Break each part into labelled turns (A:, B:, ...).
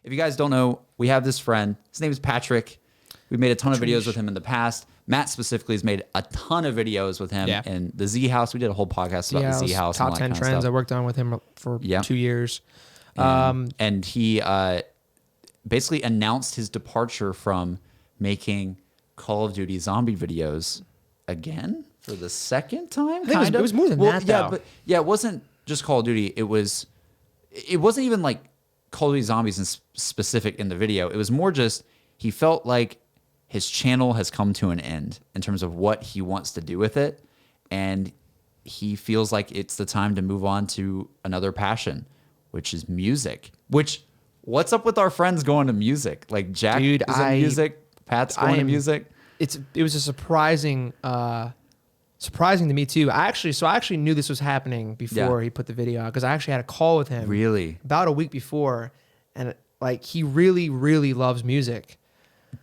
A: if you guys don't know, we have this friend. His name is Patrick. We've made a ton of videos with him in the past. Matt specifically has made a ton of videos with him in the Z House. We did a whole podcast about the Z House.
B: Top 10 trends. I worked on with him for 2 years.
A: And he basically announced his departure from making Call of Duty zombie videos again for the second time.
B: It was more than that, though.
A: But it wasn't just Call of Duty. It wasn't even like Call of Duty Zombies in specific in the video. It was more just he felt like his channel has come to an end in terms of what he wants to do with it, and he feels like it's the time to move on to another passion, which is music. What's up with our friends going to music? Like Jack is in music, Pat's going to music.
B: It was a surprising to me too. I actually knew this was happening before he put the video out, because I actually had a call with him about a week before, and like he really, really loves music.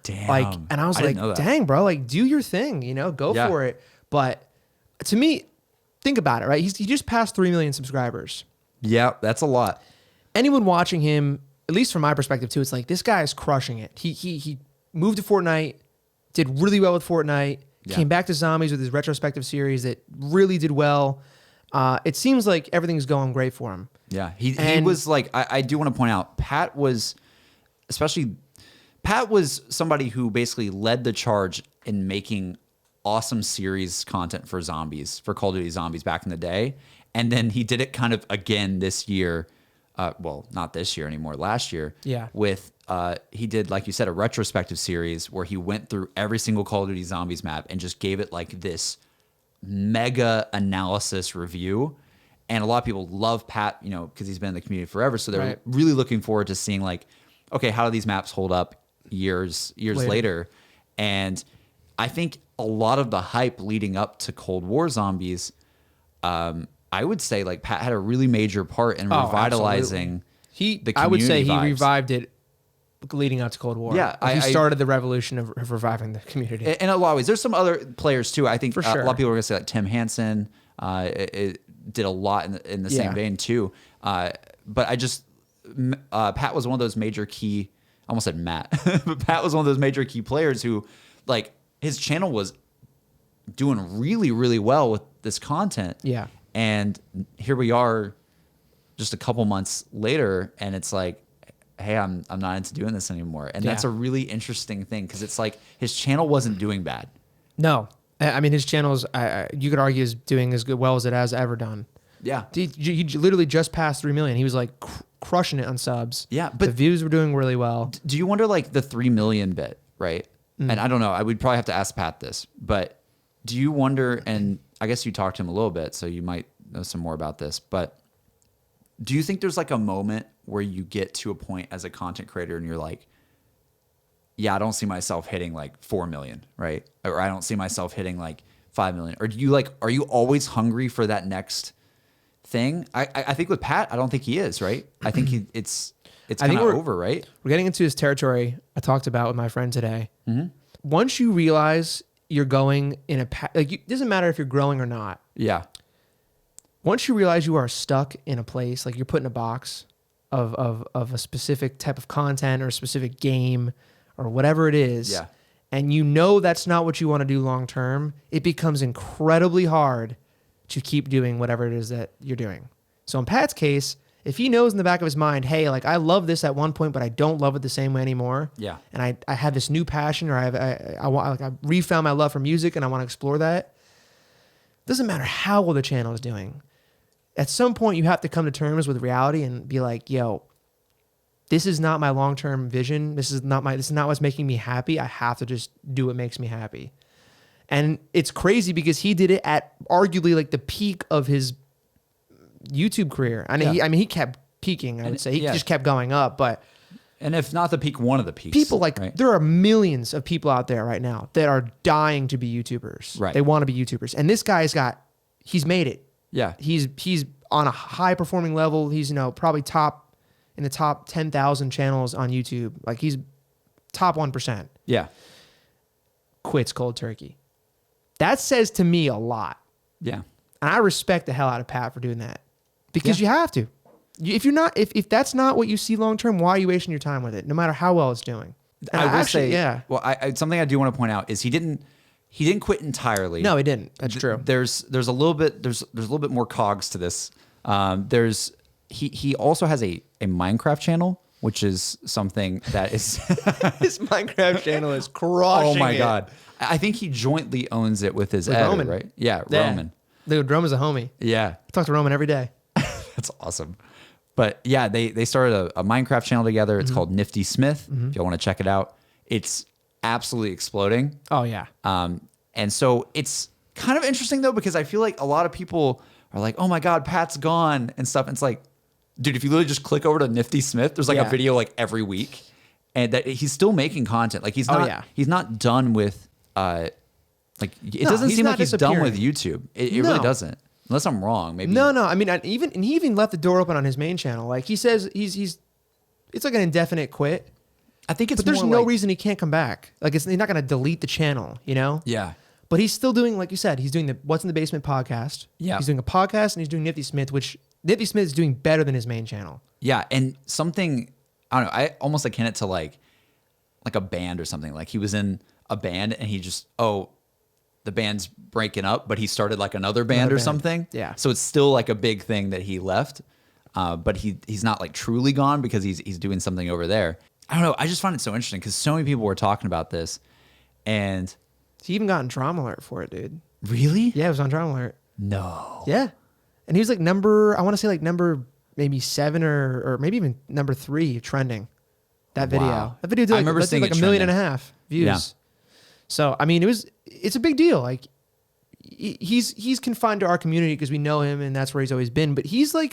A: Damn.
B: And I was like, dang, bro, like do your thing, go for it. But to me, think about it, right? He just passed 3 million subscribers.
A: Yeah, that's a lot.
B: Anyone watching him, at least from my perspective too, it's like this guy is crushing it. He moved to Fortnite, did really well with Fortnite, came back to zombies with his retrospective series that really did well. It seems like everything's going great for him.
A: Yeah, he was like, I do want to point out, Pat was somebody who basically led the charge in making awesome series content for zombies, for Call of Duty Zombies back in the day. And then he did it kind of again this year. Well, not this year anymore, last year.
B: Yeah.
A: With, he did, like you said, a retrospective series where he went through every single Call of Duty Zombies map and just gave it like this mega analysis review. And a lot of people love Pat, because he's been in the community forever. So they're really looking forward to seeing like, okay, how do these maps hold up years later? And I think a lot of the hype leading up to Cold War Zombies, I would say like Pat had a really major part in revitalizing the community.
B: I would say he
A: vibes.
B: Revived it leading up to Cold War.
A: Yeah,
B: he started the revolution of reviving the community.
A: In a lot of ways, there's some other players too. I think
B: For sure.
A: a lot of people are going to say like Tim Hansen it did a lot in the same vein too. But Pat was one of those major key. I almost said Matt, but Pat was one of those major key players who, like, his channel was doing really, really well with this content.
B: Yeah.
A: And here we are just a couple months later, and it's like, hey, I'm not into doing this anymore. And that's a really interesting thing, because it's like his channel wasn't doing bad.
B: No. I mean, his channel's, you could argue, is doing as well as it has ever done.
A: Yeah.
B: He literally just passed 3 million. He was like crushing it on subs.
A: Yeah. But
B: the views were doing really well.
A: Do you wonder, like, the 3 million bit, right? And I don't know. I would probably have to ask Pat this, but do you wonder, and I guess you talked to him a little bit, so you might know some more about this, but do you think there's like a moment where you get to a point as a content creator and you're like, yeah, I don't see myself hitting like 4 million, right? Or I don't see myself hitting like 5 million. Or do you are you always hungry for that next thing? I think with Pat, I don't think he is, right? I think it's kind of over, right?
B: We're getting into his territory I talked about with my friend today.
A: Mm-hmm.
B: Once you realize you're going in a, it doesn't matter if you're growing or not.
A: Yeah.
B: Once you realize you are stuck in a place, like you're put in a box of a specific type of content or a specific game or whatever it is, and you know that's not what you want to do long term, it becomes incredibly hard to keep doing whatever it is that you're doing. So in Pat's case, if he knows in the back of his mind, hey, like I love this at one point, but I don't love it the same way anymore.
A: Yeah.
B: And I have this new passion, or I refound my love for music and I want to explore that. Doesn't matter how well the channel is doing. At some point, you have to come to terms with reality and be like, yo, this is not my long-term vision. This is not what's making me happy. I have to just do what makes me happy. And it's crazy because he did it at arguably like the peak of his YouTube career. He kept peaking, I would say. He just kept going up,
A: and if not the peak, one of the peaks.
B: People there are millions of people out there right now that are dying to be YouTubers.
A: Right.
B: They want to be YouTubers. And this guy's he's made it.
A: Yeah.
B: He's on a high performing level. He's, probably in the top 10,000 channels on YouTube. Like he's top 1%.
A: Yeah.
B: Quits cold turkey. That says to me a lot.
A: Yeah.
B: And I respect the hell out of Pat for doing that, because you have to. if that's not what you see long term, why are you wasting your time with it? No matter how well it's doing. And
A: I will
B: actually,
A: say,
B: yeah.
A: Well, something I do want to point out is he didn't quit entirely.
B: No, he didn't. That's true.
A: There's a little bit more cogs to this. He also has a Minecraft channel, which is something that is
B: His Minecraft channel is crushing.
A: Oh my
B: it.
A: God. I think he jointly owns it with his editor,
B: Roman.
A: right? Yeah, Roman.
B: Dude, Roman's a homie.
A: Yeah.
B: I talk to Roman every day.
A: That's awesome. But yeah, they started a Minecraft channel together. It's called Nifty Smith. If y'all want to check it out, it's absolutely exploding.
B: Oh yeah.
A: And so it's kind of interesting though, because I feel like a lot of people are like, oh my God, Pat's gone and stuff. And it's like, dude, if you literally just click over to Nifty Smith, there's like a video like every week, and that he's still making content. Like he's not done with, it doesn't seem like he's done with YouTube. It really doesn't. Unless I'm wrong, maybe.
B: No. I mean, he even left the door open on his main channel. Like he says, it's like an indefinite quit.
A: I think it's.
B: But there's no reason he can't come back. Like he's not going to delete the channel, you know?
A: Yeah.
B: But he's still doing, like you said, he's doing the What's in the Basement podcast.
A: Yeah.
B: He's doing a podcast and he's doing Nifty Smith, which Nifty Smith is doing better than his main channel.
A: Yeah, and something I don't know. I almost akin it to like a band or something. Like he was in a band and he just the band's breaking up, but he started like another band something.
B: Yeah.
A: So it's still like a big thing that he left, but he's not like truly gone because he's doing something over there. I don't know. I just find it so interesting because so many people were talking about this, and
B: he even got in Drama Alert for it, dude.
A: Really?
B: Yeah, it was on Drama Alert.
A: No.
B: Yeah, and he was like number maybe 7 or maybe even number 3 trending. That video.
A: Wow.
B: That video did
A: I remember seeing
B: like
A: it
B: 1.5 million
A: trending.
B: views.
A: Yeah.
B: So I mean, it's a big deal. Like he's confined to our community because we know him and that's where he's always been. But he's a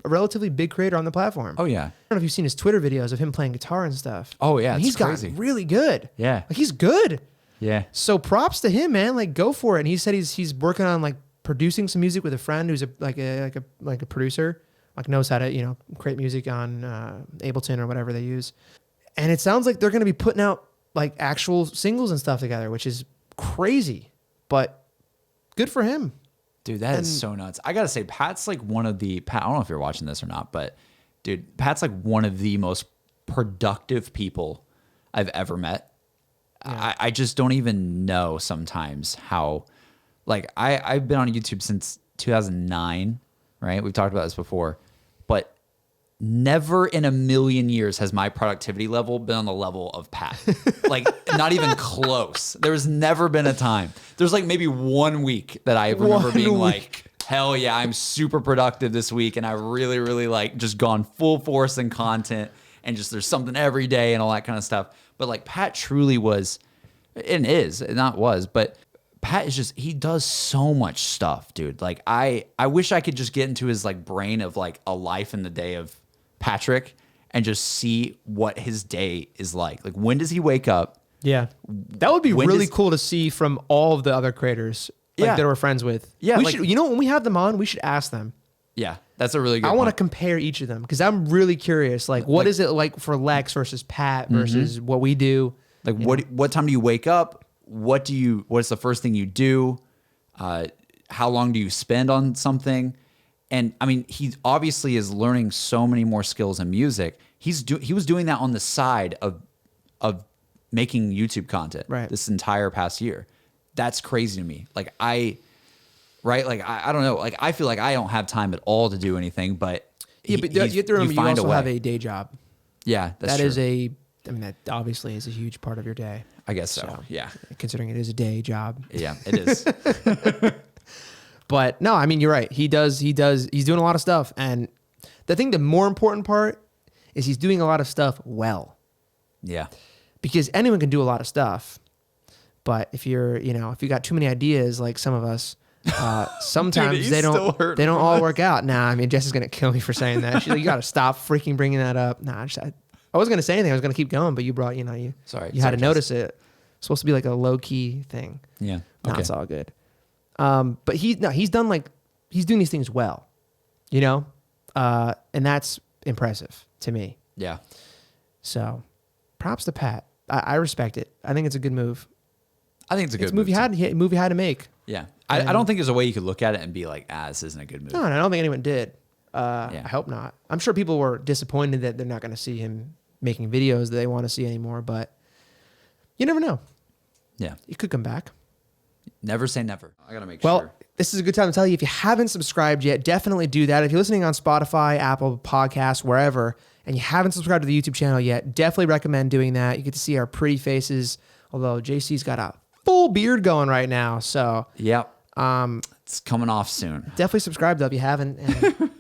B: relatively big creator on the platform.
A: Oh yeah.
B: I don't know if you've seen his Twitter videos of him playing guitar and stuff.
A: Oh yeah,
B: and
A: it's
B: he's
A: crazy.
B: gotten really good.
A: Yeah.
B: Like he's good.
A: Yeah.
B: So props to him, man. Like go for it. And he said he's working on like producing some music with a friend who's a producer, like knows how to create music on Ableton or whatever they use. And it sounds like they're going to be putting out like actual singles and stuff together, which is crazy, but good for him.
A: Dude, that is so nuts. I gotta say, Pat's like one of the I don't know if you're watching this or not, but dude, Pat's like one of the most productive people I've ever met. Yeah. I just don't even know sometimes how, like I've been on YouTube since 2009, right? We've talked about this before, but never in a million years has my productivity level been on the level of Pat. Like not even close. There's never been a time. There's like maybe 1 week that I remember being like, hell yeah, I'm super productive this week. And I really, really like just gone full force in content and just there's something every day and all that kind of stuff. But like Pat truly was, and is, not was, but Pat is just, he does so much stuff, dude. Like I wish I could just get into his like brain of like a life in the day of Patrick and just see what his day is like. Like when does he wake up?
B: Yeah. That would be really cool to see from all of the other creators that we're friends with.
A: Yeah.
B: We should, when we have them on, we should ask them.
A: Yeah. That's a really good
B: I want to compare each of them because I'm really curious. Like what is it like for Lex versus Pat versus what we do?
A: Like what time do you wake up? What's the first thing you do? How long do you spend on something? And I mean, he obviously is learning so many more skills in music. He was doing that on the side of making YouTube content this entire past year. That's crazy to me. Like I don't know. Like I feel like I don't have time at all to do anything. But
B: you have to remember you also have a day job.
A: Yeah,
B: that is that obviously is a huge part of your day.
A: I guess so. Yeah,
B: considering it is a day job.
A: Yeah, it is.
B: But no, I mean, you're right. He's doing a lot of stuff. And the more important part is he's doing a lot of stuff well.
A: Yeah.
B: Because anyone can do a lot of stuff. But if if you got too many ideas, like some of us, sometimes
A: Dude,
B: they don't all work out. Nah, I mean, Jess is going to kill me for saying that. She's like, you got to stop freaking bringing that up. Nah, I wasn't going to say anything. I was going to keep going, but you brought, you had to notice it. It's supposed to be like a low key thing.
A: Yeah.
B: No, it's all good. But he's doing these things well, and that's impressive to me.
A: Yeah.
B: So props to Pat. I respect it. I think it's a good move.
A: I think it's a good
B: move. Move he had to make.
A: Yeah. I don't think there's a way you could look at it and be like, this isn't a good move.
B: No, I don't think anyone did. I hope not. I'm sure people were disappointed that they're not going to see him making videos that they want to see anymore, but you never know.
A: Yeah.
B: He could come back.
A: Never say never. I got to make sure.
B: Well, this is a good time to tell you, if you haven't subscribed yet, definitely do that. If you're listening on Spotify, Apple Podcasts, wherever, and you haven't subscribed to the YouTube channel yet, definitely recommend doing that. You get to see our pretty faces, although JC's got a full beard going right now. So
A: yep. It's coming off soon.
B: Definitely subscribe though if you haven't. And